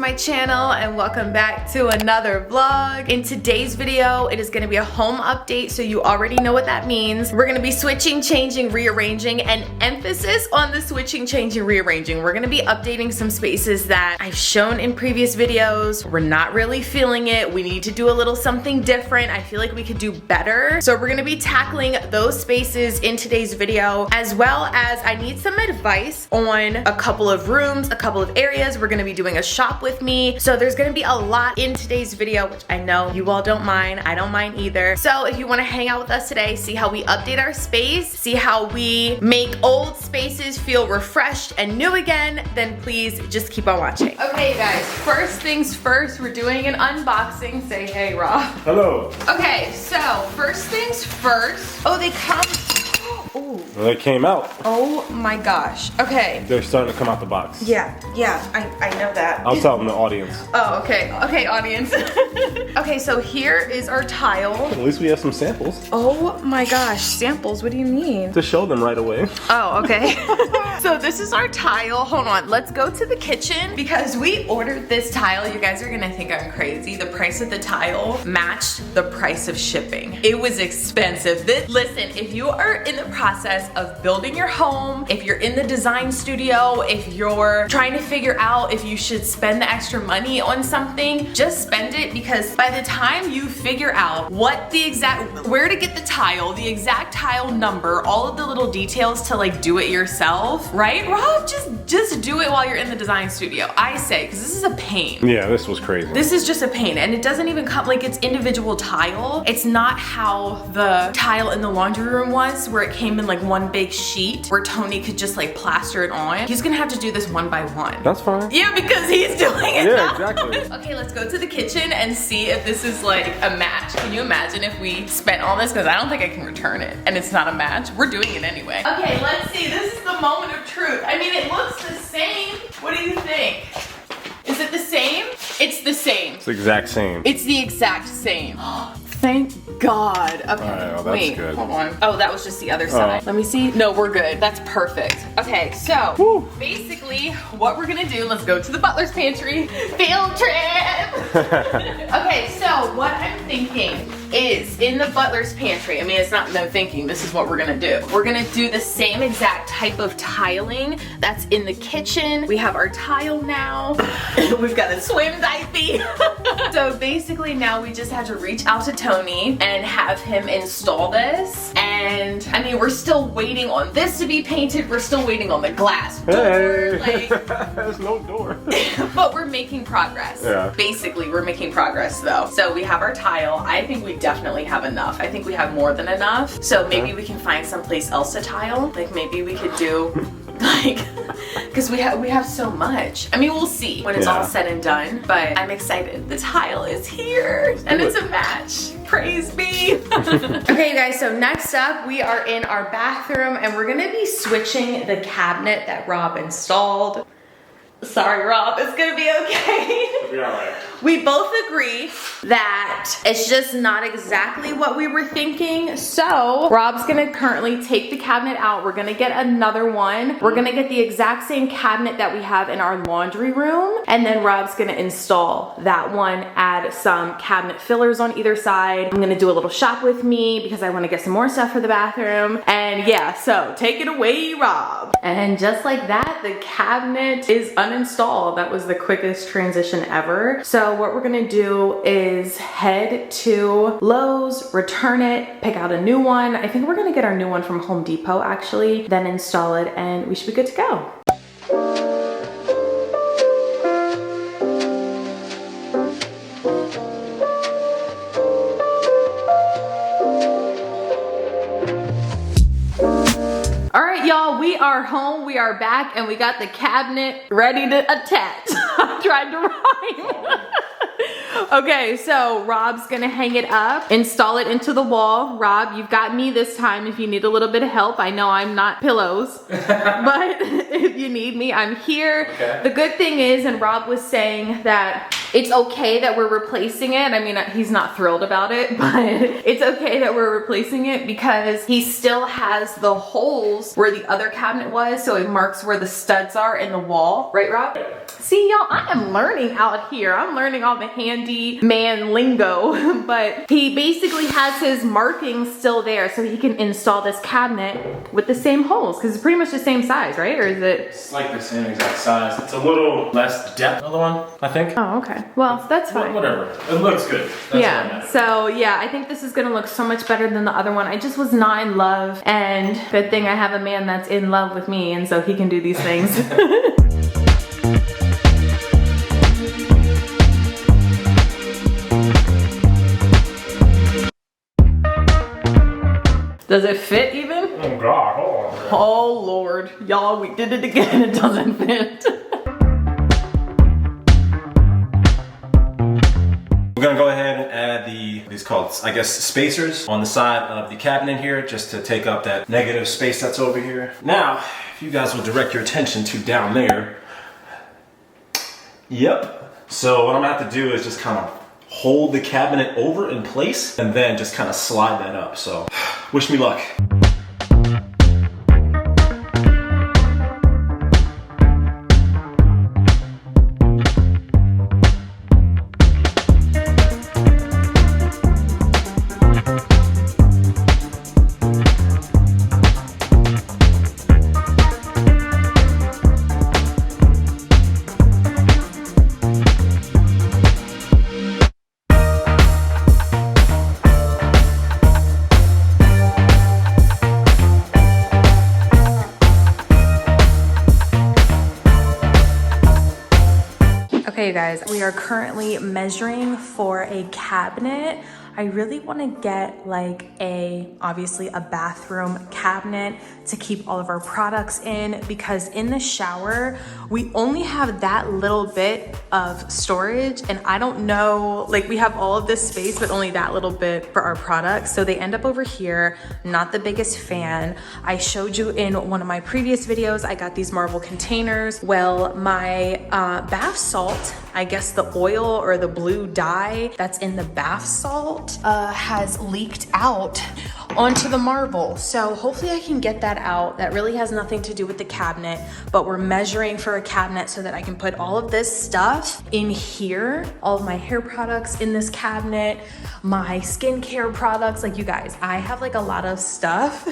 my channel and welcome back to another vlog. In today's video, it is gonna be a home update, so you already know what that means. We're gonna be switching, changing, rearranging, and emphasis on the switching, changing, rearranging. We're gonna be updating some spaces that I've shown in previous videos. We're not really feeling it. We need to do a little something different. I feel like we could do better. So we're gonna be tackling those spaces in today's video, as well as I need some advice on a couple of rooms, a couple of areas. We're gonna be doing a shop with me. So there's gonna be a lot in today's video, which I know you all don't mind. I don't mind either. So if you wanna hang out with us today, see how we update our space, see how we make old spaces feel refreshed and new again, then please just keep on watching. Okay, you guys, first things first, we're doing an unboxing. Say hey, Rob. Hello. Okay, so first things first. Oh, they come. Ooh. Well, they came out. Oh my gosh. Okay. They're starting to come out the box. Yeah, I know that. I'll tell them, the audience. Oh, okay. Okay, audience. Okay, so here is our tile. At least we have some samples. Oh my gosh, samples, what do you mean? To show them right away. Oh, okay. So this is our tile. Hold on, let's go to the kitchen because we ordered this tile. You guys are gonna think I'm crazy. The price of the tile matched the price of shipping. It was expensive. Listen, if you are in the process of building your home, if you're in the design studio, if you're trying to figure out if you should spend the extra money on something, just spend it, because by the time you figure out where to get the tile, the exact tile number, all of the little details to like do it yourself, right? Rob, just do it while you're in the design studio, I say, because this is a pain. Yeah, this was crazy. This is just a pain, and it doesn't even come like it's individual tile. It's not how the tile in the laundry room was, where it came in like one big sheet where Tony could just like plaster it on. He's gonna have to do this one by one. That's fine. Yeah, because he's doing it now. Exactly. Okay, let's go to the kitchen and see if this is like a match. Can you imagine if we spent all this? Because I don't think I can return it and it's not a match. We're doing it anyway. Okay, let's see. This is the moment of truth. I mean, it looks the same. What do you think? Is it the same? It's the same. It's the exact same. It's the exact same. Thank God. Okay, right, well, that's wait, good. Hold on. Oh, that was just the other side. Let me see. No, we're good. That's perfect. Okay, so basically what we're gonna do, let's go to the butler's pantry. Field trip! Okay, so what I'm thinking is in the butler's pantry, I mean, it's not no thinking, this is what we're gonna do. We're gonna do the same exact type of tiling that's in the kitchen. We have our tile now. We've got a swim diaper. So basically now we just have to reach out to Tony and have him install this. And I mean, we're still waiting on this to be painted. We're still waiting on the glass door. Hey. Like, there's no door. but we're making progress. Yeah. Basically, we're making progress though. So we have our tile. I think we definitely have enough. I think we have more than enough. So maybe we can find someplace else to tile. Like maybe we could do like, because we have so much. I mean, we'll see when it's all said and done, but I'm excited. The tile is here and it's a match. Praise be. Okay, you guys, so next up we are in our bathroom and we're gonna be switching the cabinet that Rob installed. Sorry, Rob, it's gonna be okay. It'll be all right. We both agree that it's just not exactly what we were thinking. So Rob's gonna currently take the cabinet out. We're gonna get another one. We're gonna get the exact same cabinet that we have in our laundry room. And then Rob's gonna install that one, add some cabinet fillers on either side. I'm gonna do a little shop with me because I wanna get some more stuff for the bathroom. And yeah, so take it away, Rob. And just like that, the cabinet is uninstalled. That was the quickest transition ever. So what we're gonna do is head to Lowe's, return it, pick out a new one. I think we're gonna get our new one from Home Depot actually, then install it and we should be good to go. Y'all, we are home, we are back, and we got the cabinet ready to attach. I tried to rhyme. Okay, so Rob's gonna hang it up, install it into the wall. Rob, you've got me this time if you need a little bit of help. I know I'm not pillows, but if you need me, I'm here. Okay. The good thing is, and Rob was saying that It's okay that we're replacing it. I mean, he's not thrilled about it, but it's okay that we're replacing it because he still has the holes where the other cabinet was, so it marks where the studs are in the wall. Right, Rob? See, y'all, I am learning out here. I'm learning all the handy man lingo, but he basically has his markings still there so he can install this cabinet with the same holes because it's pretty much the same size, right? Or is it? It's like the same exact size. It's a little less depth than the other one, I think. Oh, okay. Well, that's fine. Whatever. It looks good. That's yeah. So yeah, I think this is gonna look so much better than the other one. I just was not in love, and good thing I have a man that's in love with me, and so he can do these things. Does it fit even? Oh God. Oh Lord, y'all, we did it again. It doesn't fit. We're gonna go ahead and add these called, I guess, spacers on the side of the cabinet here, just to take up that negative space that's over here. Now, if you guys will direct your attention to down there. Yep. So what I'm gonna have to do is just kind of hold the cabinet over in place and then just kind of slide that up. So wish me luck. Okay, you guys, we are currently measuring for a cabinet. I really want to get like obviously a bathroom cabinet to keep all of our products in, because in the shower, we only have that little bit of storage, and I don't know, like we have all of this space, but only that little bit for our products. So they end up over here. Not the biggest fan. I showed you in one of my previous videos, I got these marble containers. Well, my bath salt, I guess the oil or the blue dye that's in the bath salt has leaked out onto the marble. So hopefully I can get that out. That really has nothing to do with the cabinet, but we're measuring for a cabinet so that I can put all of this stuff in here, all of my hair products in this cabinet, my skincare products. Like, you guys, I have like a lot of stuff.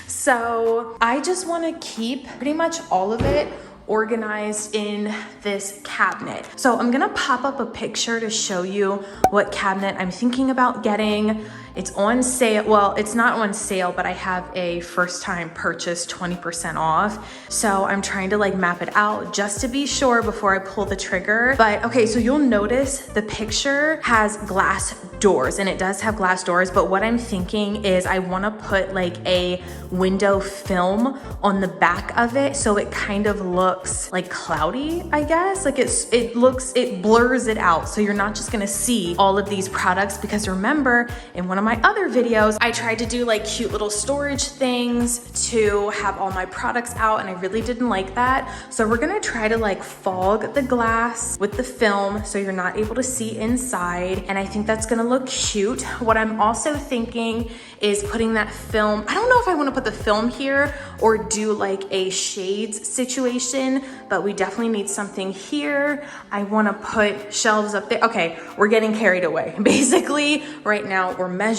So I just want to keep pretty much all of it organized in this cabinet. So I'm gonna pop up a picture to show you what cabinet I'm thinking about getting. It's on sale. Well, it's not on sale, but I have a first time purchase 20% off. So I'm trying to like map it out just to be sure before I pull the trigger. But okay, so you'll notice the picture has glass doors, and it does have glass doors, but what I'm thinking is I wanna put like a window film on the back of it so it kind of looks like cloudy, I guess. Like it blurs it out, so you're not just gonna see all of these products, because remember, in one of my other videos, I tried to do like cute little storage things to have all my products out, and I really didn't like that. So we're gonna try to like fog the glass with the film so you're not able to see inside, and I think that's gonna look cute. What I'm also thinking is putting that film, I don't know if I wanna put the film here or do like a shades situation, but we definitely need something here. I wanna put shelves up there. Okay, we're getting carried away. Basically, right now we're measuring,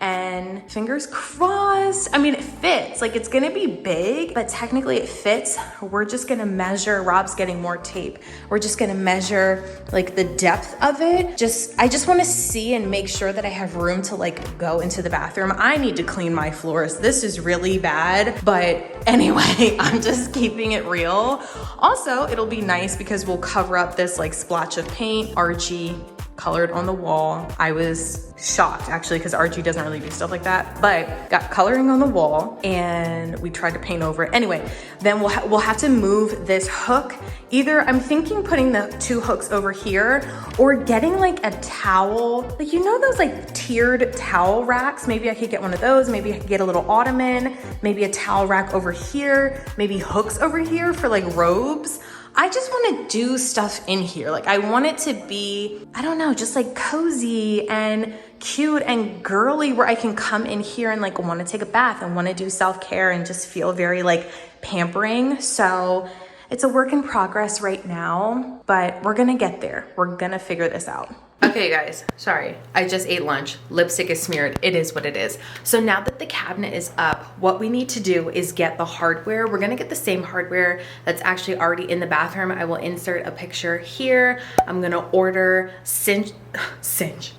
and fingers crossed. I mean, it fits, like it's gonna be big, but technically it fits. We're just gonna measure, Rob's getting more tape. We're just gonna measure like the depth of it. I just wanna see and make sure that I have room to like go into the bathroom. I need to clean my floors. This is really bad, but anyway, I'm just keeping it real. Also, it'll be nice because we'll cover up this like splotch of paint, RG colored on the wall. I was shocked actually, because RG doesn't really do stuff like that, but got coloring on the wall and we tried to paint over it. Anyway, then we'll have to move this hook. Either I'm thinking putting the two hooks over here, or getting like a towel, like, you know, those like tiered towel racks. Maybe I could get one of those. Maybe I could get a little ottoman, maybe a towel rack over here, maybe hooks over here for like robes. I just want to do stuff in here. Like I want it to be, I don't know, just like cozy and cute and girly, where I can come in here and like want to take a bath and want to do self-care and just feel very like pampering. So it's a work in progress right now, but we're gonna get there. We're gonna figure this out. Okay guys, sorry, I just ate lunch. Lipstick is smeared, it is what it is. So now that the cabinet is up, what we need to do is get the hardware. We're gonna get the same hardware that's actually already in the bathroom. I will insert a picture here. I'm gonna order 6-inch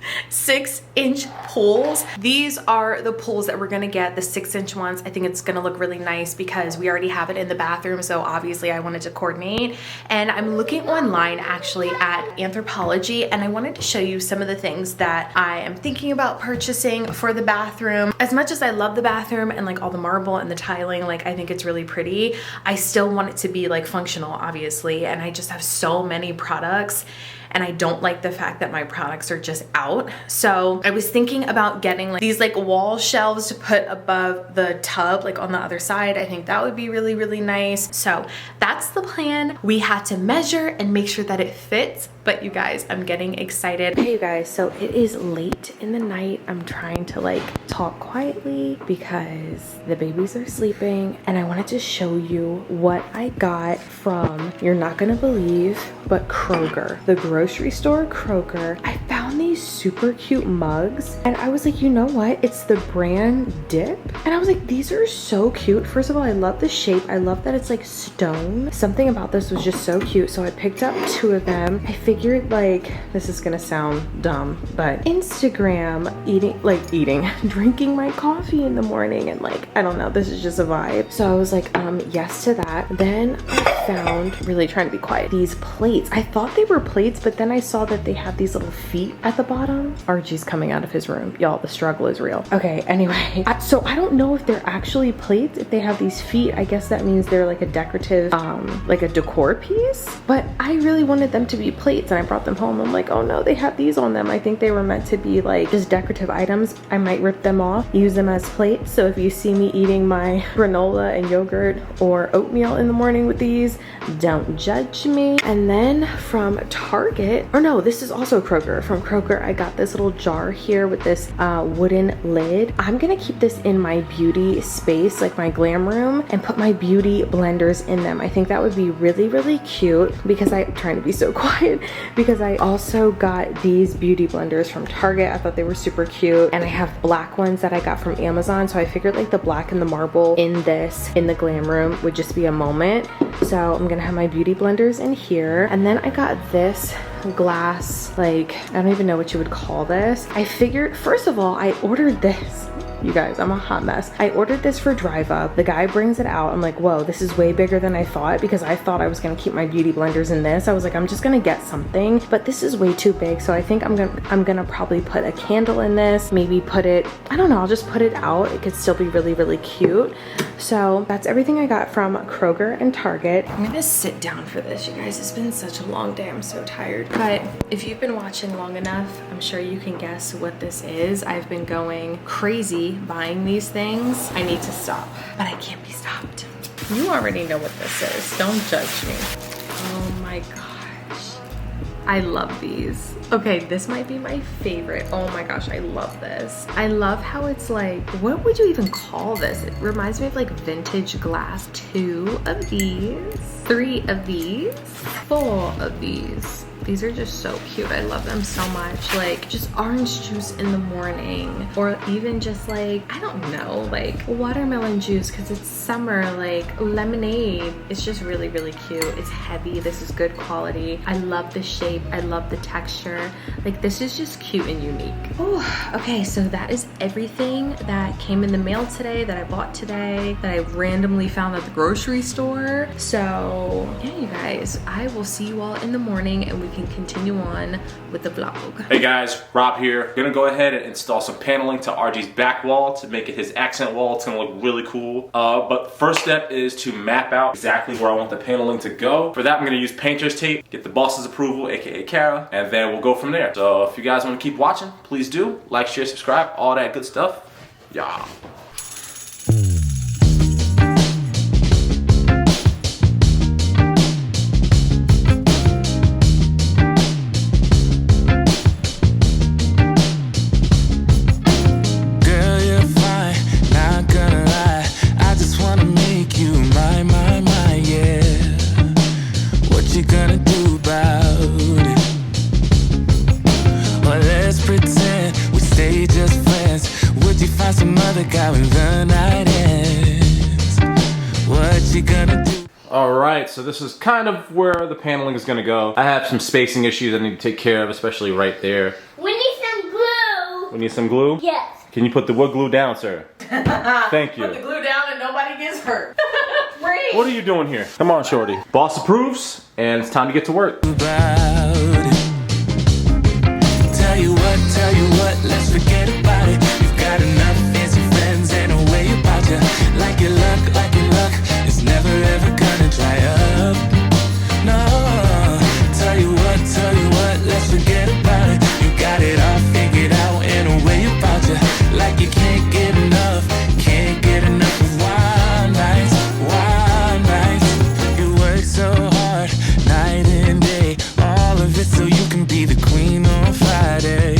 pulls. These are the pulls that we're gonna get, the 6-inch ones. I think it's gonna look really nice because we already have it in the bathroom, so obviously I wanted to coordinate. And I'm looking online actually at Anthropology, and I wanted to show you some of the things that I am thinking about purchasing for the bathroom. As much as I love the bathroom and like all the marble and the tiling, like I think it's really pretty, I still want it to be like functional, obviously, and I just have so many products and I don't like the fact that my products are just out. So I was thinking about getting like these like wall shelves to put above the tub, like on the other side. I think that would be really, really nice. So that's the plan. We had to measure and make sure that it fits, but you guys, I'm getting excited. Hey you guys, so it is late in the night. I'm trying to like talk quietly because the babies are sleeping, and I wanted to show you what I got from, you're not gonna believe, but Kroger, the grocery store Kroger. I found these super cute mugs and I was like, you know what? It's the brand Dip. And I was like, these are so cute. First of all, I love the shape. I love that it's like stone. Something about this was just so cute. So I picked up 2 of them. I figured like, this is gonna sound dumb, but Instagram drinking my coffee in the morning and like, I don't know, this is just a vibe. So I was like, yes to that. Then I found, really trying to be quiet, these plates. I thought they were plates, but then I saw that they have these little feet at the bottom. RG's coming out of his room. Y'all, the struggle is real. Okay, anyway. So I don't know if they're actually plates. If they have these feet, I guess that means they're like a decorative, like a decor piece. But I really wanted them to be plates and I brought them home. I'm like, oh no, they have these on them. I think they were meant to be like just decorative items. I might rip them off, use them as plates. So if you see me eating my granola and yogurt or oatmeal in the morning with these, don't judge me. And then from Target, or no, this is also Kroger. From Kroger, I got this little jar here with this wooden lid. I'm gonna keep this in my beauty space, like my glam room, and put my beauty blenders in them. I think that would be really, really cute because I'm trying to be so quiet because I also got these beauty blenders from Target. I thought they were super cute, and I have black ones that I got from Amazon. So I figured like the black and the marble in the glam room would just be a moment. So I'm gonna have my beauty blenders in here. And then I got this glass, like, I don't even know what you would call this. I figured, first of all, I ordered this. You guys, I'm a hot mess. I ordered this for Drive Up. The guy brings it out. I'm like, whoa, this is way bigger than I thought, because I thought I was gonna keep my beauty blenders in this. I was like, I'm just gonna get something, but this is way too big. So I think I'm gonna probably put a candle in this, maybe put it, I don't know, I'll just put it out. It could still be really, really cute. So that's everything I got from Kroger and Target. I'm gonna sit down for this, you guys. It's been such a long day, I'm so tired. But if you've been watching long enough, I'm sure you can guess what this is. I've been going crazy buying these things. I need to stop, but I can't be stopped. You already know what this is. Don't judge me. Oh my gosh. I love these. Okay, this might be my favorite. Oh my gosh, I love this. I love how it's like, what would you even call this? It reminds me of like vintage glass. 2 of these, 3 of these, 4 of these. These are just so cute. I love them so much. Like just orange juice in the morning, or even just like, I don't know, like watermelon juice because it's summer, like lemonade. It's just really, really cute. It's heavy. This is good quality. I love the shape. I love the texture. Like this is just cute and unique. Oh, okay. So that is everything that came in the mail today, that I bought today, that I randomly found at the grocery store. So yeah, you guys, I will see you all in the morning and we can continue on with the vlog. Hey guys, Rob here. Gonna go ahead and install some paneling to RG's back wall to make it his accent wall. It's gonna look really cool. But first step is to map out exactly where I want the paneling to go. For that, I'm gonna use painter's tape, get the boss's approval, aka Kara, and then we'll go from there. So if you guys wanna keep watching, please do. Like, share, subscribe, all that good stuff. Yeah. pretend we stay just friends? Would you find some other guy when the night ends? What you gonna do? Alright, so this is kind of where the paneling is going to go. I have some spacing issues I need to take care of, especially right there. We need some glue. We need some glue? Yes. Can you put the wood glue down, sir? Thank you. Put the glue down and nobody gets hurt. Breathe. What are you doing here? Come on, shorty. Boss approves, and it's time to get to work. About tell you what, let's forget about it. You've got enough fancy friends and a way about you. Like your luck, it's never ever gonna dry up. No, tell you what, let's forget about it. You got it all figured out in a way about you. Like you can't get enough of wild nights. You work so hard, night and day, all of it so you can be the queen on Friday.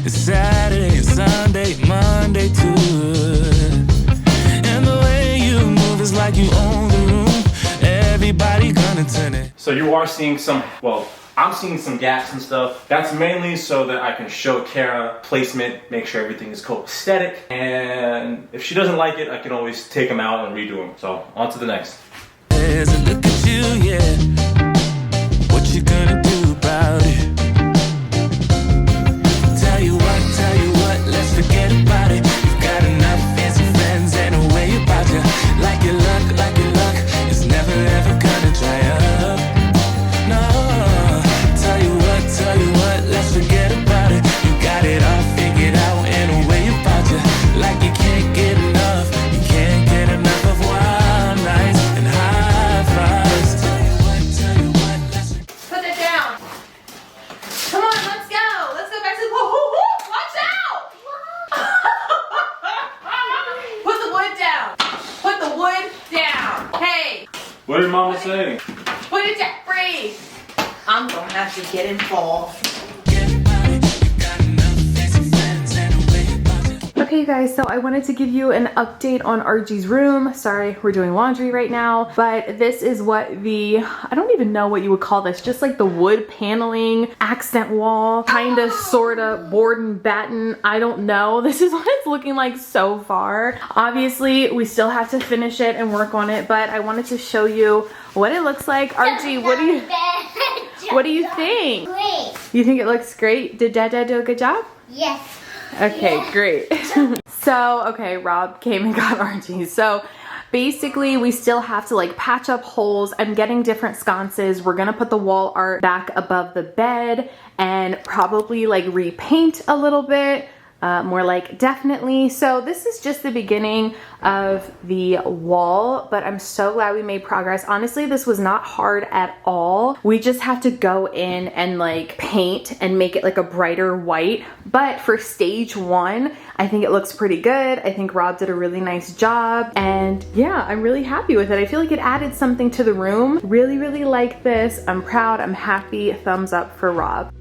It's Saturday and Sunday, Monday too. And the way you move is like you own the room. Everybody gonna turn it. So you are seeing some, well, I'm seeing some gaps and stuff. That's mainly so that I can show Kara placement, make sure everything is copacetic. And if she doesn't like it, I can always take them out and redo them. So on to the next. Look at you, yeah. What you gonna do about it? Tell you what, let's forget about it. You've got enough fancy friends and a way about you. Like your luck, it's never ever gonna dry up. No, tell you what, let's forget about it. You got it all figured out in a way about you. Like you can't get enough of wild nights and high fives. Tell you what, let's Put it down. Come on, let's go. Let's go back to the pool. Watch out! Put the wood down. Put the wood down. Hey, What did Mama say? put it down. Breathe. I'm gonna have to get involved. Okay, you guys, so I wanted to give you an update on RG's room. Sorry, we're doing laundry right now, but this is what I don't even know what you would call this, just like the wood paneling, accent wall, kinda, sorta, board and batten, I don't know. This is what it's looking like so far. Obviously, we still have to finish it and work on it, but I wanted to show you what it looks like. RG, what do you think? Great. You think it looks great? Did Dad do a good job? Yes. Okay, great. So, okay, Rob came and got RG. So basically we still have to like patch up holes. I'm getting different sconces. We're gonna put the wall art back above the bed and probably like repaint a little bit. More like definitely. So this is just the beginning of the wall, but I'm so glad we made progress. Honestly, this was not hard at all. We just have to go in and like paint and make it like a brighter white. But for stage one, I think it looks pretty good. I think Rob did a really nice job. And yeah, I'm really happy with it. I feel like it added something to the room. Really, really like this. I'm proud. I'm happy. Thumbs up for Rob.